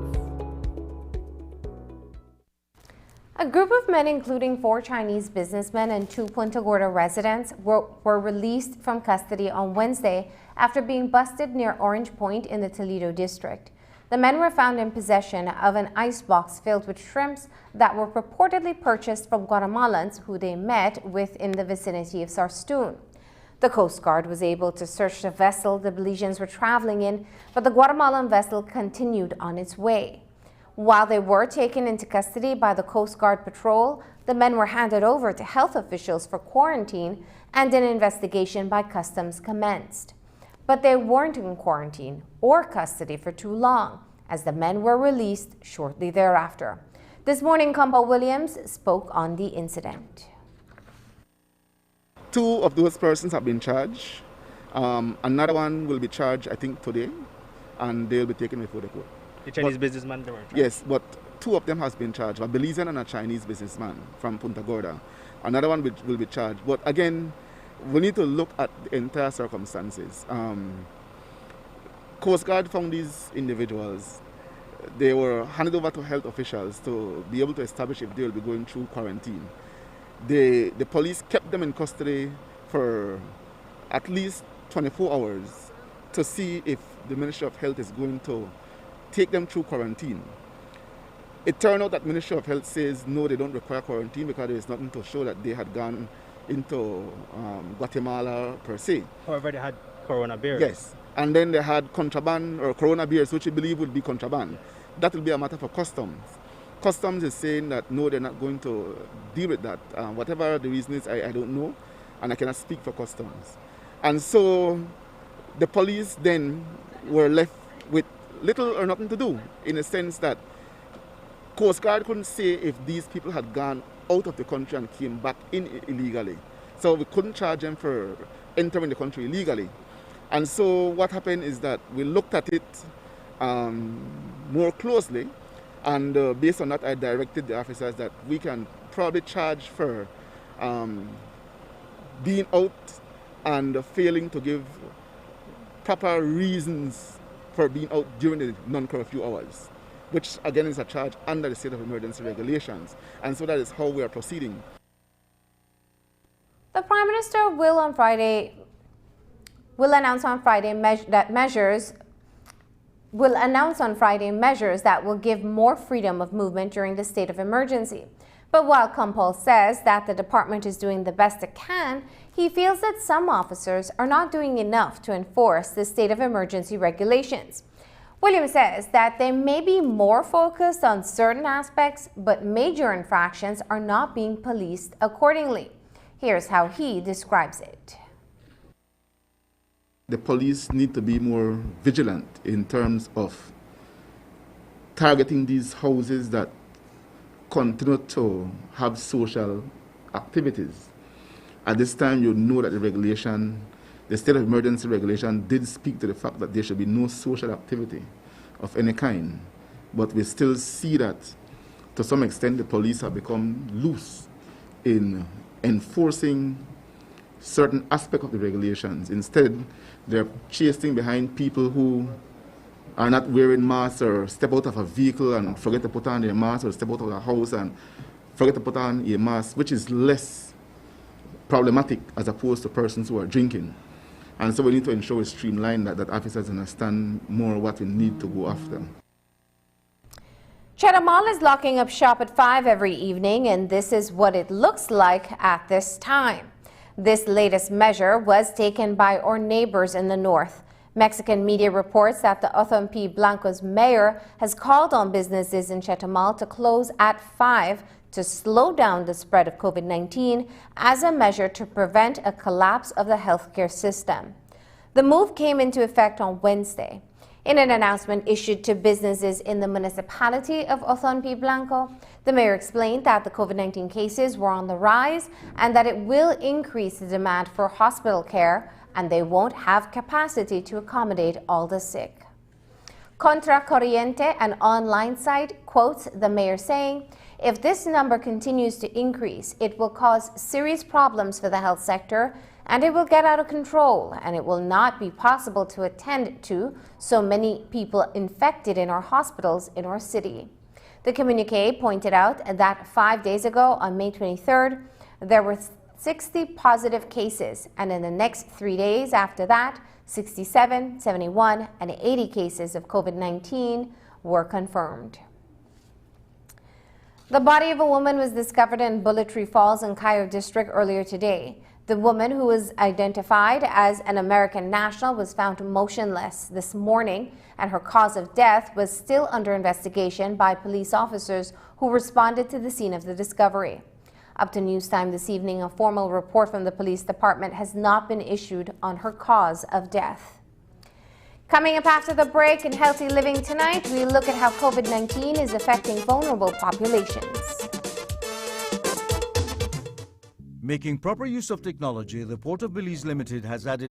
A group of men, including 4 Chinese businessmen and 2 Punta Gorda residents, were released from custody on Wednesday after being busted near Orange Point in the Toledo district. The men were found in possession of an icebox filled with shrimps that were purportedly purchased from Guatemalans who they met with in the vicinity of Sarstoon. The Coast Guard was able to search the vessel the Belizeans were traveling in, but the Guatemalan vessel continued on its way. While they were taken into custody by the Coast Guard patrol, the men were handed over to health officials for quarantine and an investigation by customs commenced. But they weren't in quarantine or custody for too long, as the men were released shortly thereafter. This morning, Campbell Williams spoke on the incident. 2 of those persons have been charged. Another one will be charged, I think, today, and they'll be taken before the court. The Chinese businessman they were charged? Yes, but 2 of them has been charged, a Belizean and a Chinese businessman from Punta Gorda. Another one will be charged. But again, we need to look at the entire circumstances. Coast Guard found these individuals. They were handed over to health officials to be able to establish if they will be going through quarantine. The police kept them in custody for at least 24 hours to see if the Ministry of Health is going to take them through quarantine. It turned out that Ministry of Health says no, they don't require quarantine because there is nothing to show that they had gone into Guatemala per se. However, they had corona beers. Yes, and then they had contraband or corona beers, which we believe would be contraband. That will be a matter for customs. Customs is saying that no, they're not going to deal with that. Whatever the reason is, I don't know, and I cannot speak for customs. And so the police then were left with little or nothing to do, in the sense that Coast Guard couldn't say if these people had gone out of the country and came back in illegally. So we couldn't charge them for entering the country illegally. And so what happened is that we looked at it more closely, and based on that I directed the officers that we can probably charge for being out and failing to give proper reasons for being out during the non-curfew hours, which again is a charge under the state of emergency regulations. And so that is how we are proceeding. The Prime Minister will announce on Friday measures that will give more freedom of movement during the state of emergency. But while Kampal says that the department is doing the best it can, he feels that some officers are not doing enough to enforce the state of emergency regulations. Williams says that they may be more focused on certain aspects, but major infractions are not being policed accordingly. Here's how he describes it. The police need to be more vigilant in terms of targeting these houses that continue to have social activities. At this time, you know that the state of emergency regulation did speak to the fact that there should be no social activity of any kind. But we still see that, to some extent, the police have become loose in enforcing certain aspects of the regulations. Instead, they're chasing behind people who are not wearing masks or step out of a vehicle and forget to put on their mask, or step out of a house and forget to put on a mask, which is less problematic as opposed to persons who are drinking. And so we need to ensure we streamline that officers understand more what we need to go after. Chetumal is locking up shop at 5 every evening, and this is what it looks like at this time. This latest measure was taken by our neighbors in the north. Mexican media reports that the Othon P. Blanco's mayor has called on businesses in Chetumal to close at 5 to slow down the spread of COVID-19 as a measure to prevent a collapse of the healthcare system. The move came into effect on Wednesday. In an announcement issued to businesses in the municipality of Othon P. Blanco, the mayor explained that the COVID-19 cases were on the rise and that it will increase the demand for hospital care, and they won't have capacity to accommodate all the sick. Contra Corriente, an online site, quotes the mayor saying, "If this number continues to increase, it will cause serious problems for the health sector, and it will get out of control, and it will not be possible to attend to so many people infected in our hospitals in our city." The communique pointed out that 5 days ago, on May 23rd, there were 60 positive cases, and in the next 3 days after that, 67, 71, and 80 cases of COVID-19 were confirmed. The body of a woman was discovered in Bullet Tree Falls in Cayo District earlier today. The woman, who was identified as an American national, was found motionless this morning, and her cause of death was still under investigation by police officers who responded to the scene of the discovery. Up to news time this evening, a formal report from the police department has not been issued on her cause of death. Coming up after the break in Healthy Living tonight, we look at how COVID-19 is affecting vulnerable populations. Making proper use of technology, the Port of Belize Limited has added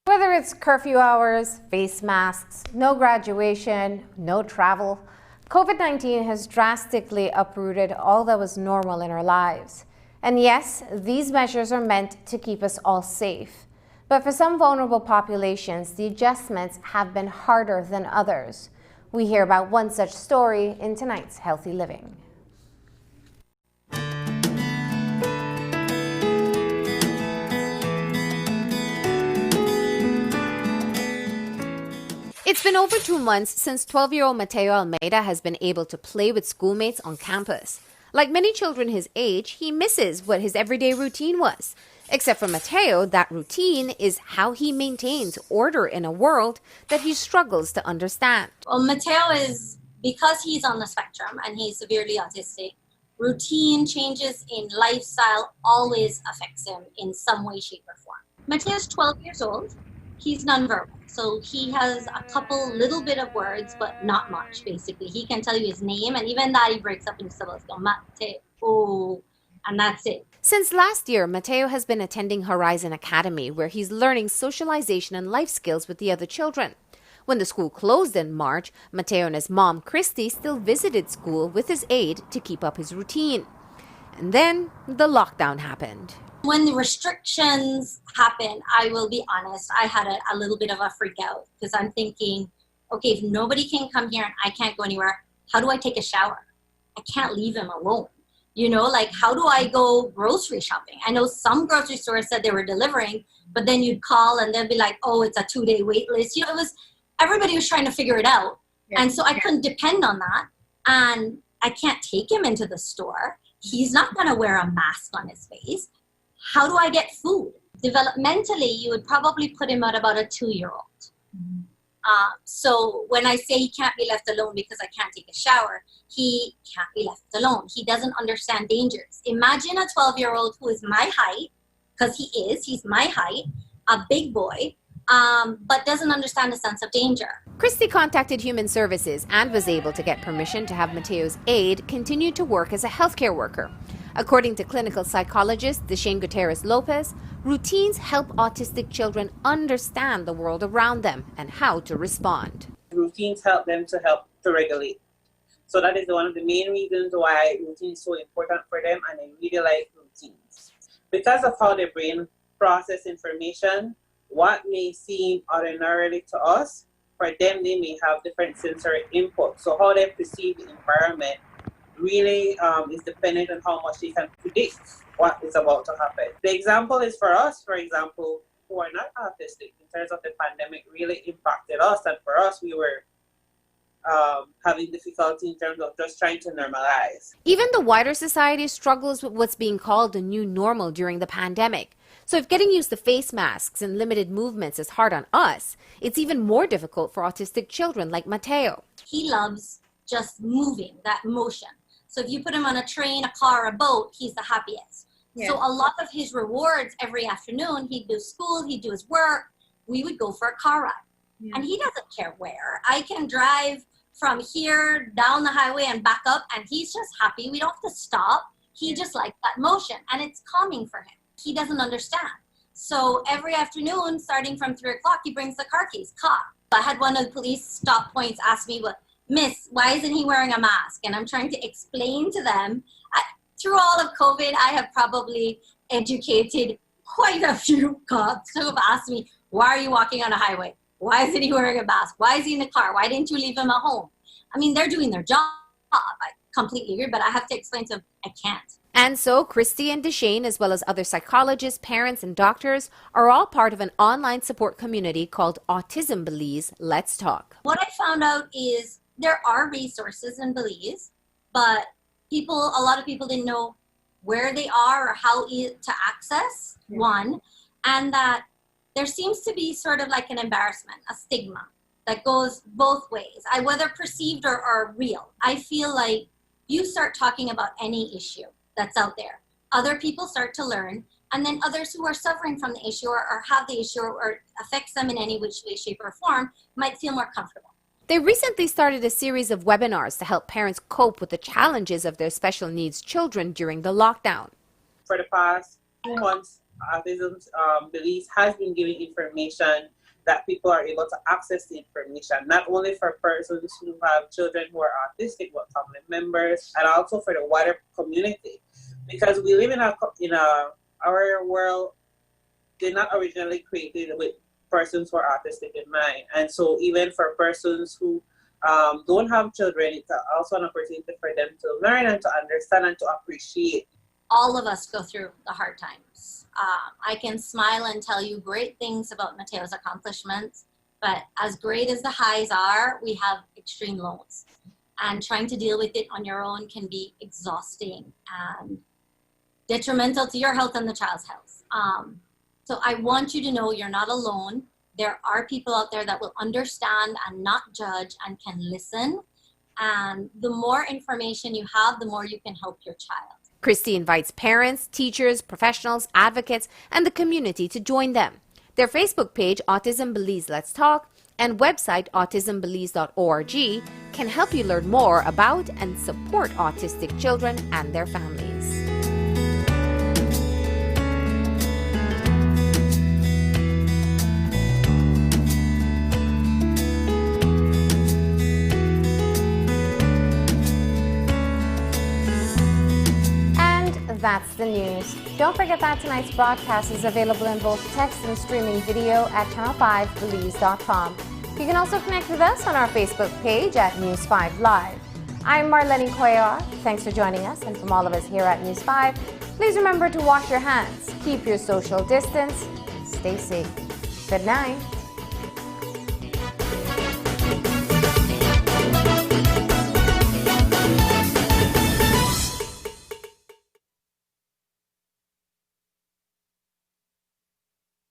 Whether it's curfew hours, face masks, no graduation, no travel, COVID-19 has drastically uprooted all that was normal in our lives. And yes, these measures are meant to keep us all safe. But for some vulnerable populations, the adjustments have been harder than others. We hear about one such story in tonight's Healthy Living. It's been over 2 months since 12-year-old Mateo Almeida has been able to play with schoolmates on campus. Like many children his age, he misses what his everyday routine was. Except for Mateo, that routine is how he maintains order in a world that he struggles to understand. Well, Mateo is, because he's on the spectrum and he's severely autistic, routine changes in lifestyle always affects him in some way, shape, or form. Mateo's 12 years old. He's nonverbal. So he has a couple little bit of words, but not much, basically. He can tell you his name, and even that he breaks up into syllables. Go, Mateo, and that's it. Since last year, Mateo has been attending Horizon Academy, where he's learning socialization and life skills with the other children. When the school closed in March, Mateo and his mom, Christy, still visited school with his aide to keep up his routine. And then the lockdown happened. When the restrictions happened, I will be honest, I had a little bit of a freak out because I'm thinking, okay, if nobody can come here and I can't go anywhere, how do I take a shower? I can't leave him alone. You know, like, how do I go grocery shopping? I know some grocery stores said they were delivering, but then you'd call and they'd be like, oh, it's a 2-day wait list. You know, everybody was trying to figure it out. Yeah. And so I couldn't depend on that. And I can't take him into the store. He's not going to wear a mask on his face. How do I get food? Developmentally, you would probably put him at about a 2-year-old. Mm-hmm. So when I say he can't be left alone because I can't take a shower, he can't be left alone. He doesn't understand dangers. Imagine a 12-year-old who is my height, because he's my height, a big boy, but doesn't understand the sense of danger. Christy contacted Human Services and was able to get permission to have Mateo's aide continue to work as a healthcare worker. According to clinical psychologist Deshane Gutierrez-Lopez, routines help autistic children understand the world around them and how to respond. Routines help them to regulate. So that is one of the main reasons why routine is so important for them, and I really like routines. Because of how their brain process information, what may seem ordinarily to us, for them they may have different sensory input. So how they perceive the environment really is dependent on how much they can predict what is about to happen. The example is for us, for example, who are not autistic, in terms of the pandemic really impacted us, and for us we were having difficulty in terms of just trying to normalize. Even the wider society struggles with what's being called the new normal during the pandemic. So if getting used to face masks and limited movements is hard on us, it's even more difficult for autistic children like Mateo. He loves just moving, that motion. So if you put him on a train, a car, a boat, he's the happiest. Yeah. So a lot of his rewards every afternoon, he'd do school, he'd do his work, we would go for a car ride. Yeah. And he doesn't care where. I can drive from here down the highway and back up, and he's just happy. We don't have to stop. He just likes that motion, and it's calming for him. He doesn't understand. So every afternoon, starting from 3 o'clock, he brings the car keys. I had one of the police stop points ask me, "Well, Miss, why isn't he wearing a mask?" And I'm trying to explain to them. Through all of COVID, I have probably educated quite a few cops who have asked me, "Why are you walking on a highway? Why isn't he wearing a mask? Why is he in the car? Why didn't you leave him at home?" I mean, they're doing their job. I completely agree, but I have to explain to them, I can't. And so Christy and Deshane, as well as other psychologists, parents, and doctors, are all part of an online support community called Autism Belize Let's Talk. What I found out is there are resources in Belize, but a lot of people didn't know where they are or how to access one, and that there seems to be sort of like an embarrassment, a stigma that goes both ways, whether perceived or real. I feel like you start talking about any issue that's out there, other people start to learn, and then others who are suffering from the issue or have the issue or affects them in any which way, shape, or form might feel more comfortable. They recently started a series of webinars to help parents cope with the challenges of their special needs children during the lockdown. For the past 2 months, Autism Belize has been giving information that people are able to access the information, not only for persons who have children who are autistic, but family members, and also for the wider community. Because we live in our world, they're not originally created with persons who are autistic in mind. And so even for persons who don't have children, it's also an opportunity for them to learn and to understand and to appreciate. All of us go through the hard times. I can smile and tell you great things about Mateo's accomplishments, but as great as the highs are, we have extreme lows. And trying to deal with it on your own can be exhausting and detrimental to your health and the child's health. So I want you to know you're not alone. There are people out there that will understand and not judge and can listen. And the more information you have, the more you can help your child. Christy invites parents, teachers, professionals, advocates, and the community to join them. Their Facebook page, Autism Belize Let's Talk, and website autismbelize.org can help you learn more about and support autistic children and their families. That's the news. Don't forget that tonight's broadcast is available in both text and streaming video at channel5belize.com. You can also connect with us on our Facebook page at News 5 Live. I'm Marlene Cuellar. Thanks for joining us, and from all of us here at News 5, please remember to wash your hands, keep your social distance, stay safe. Good night.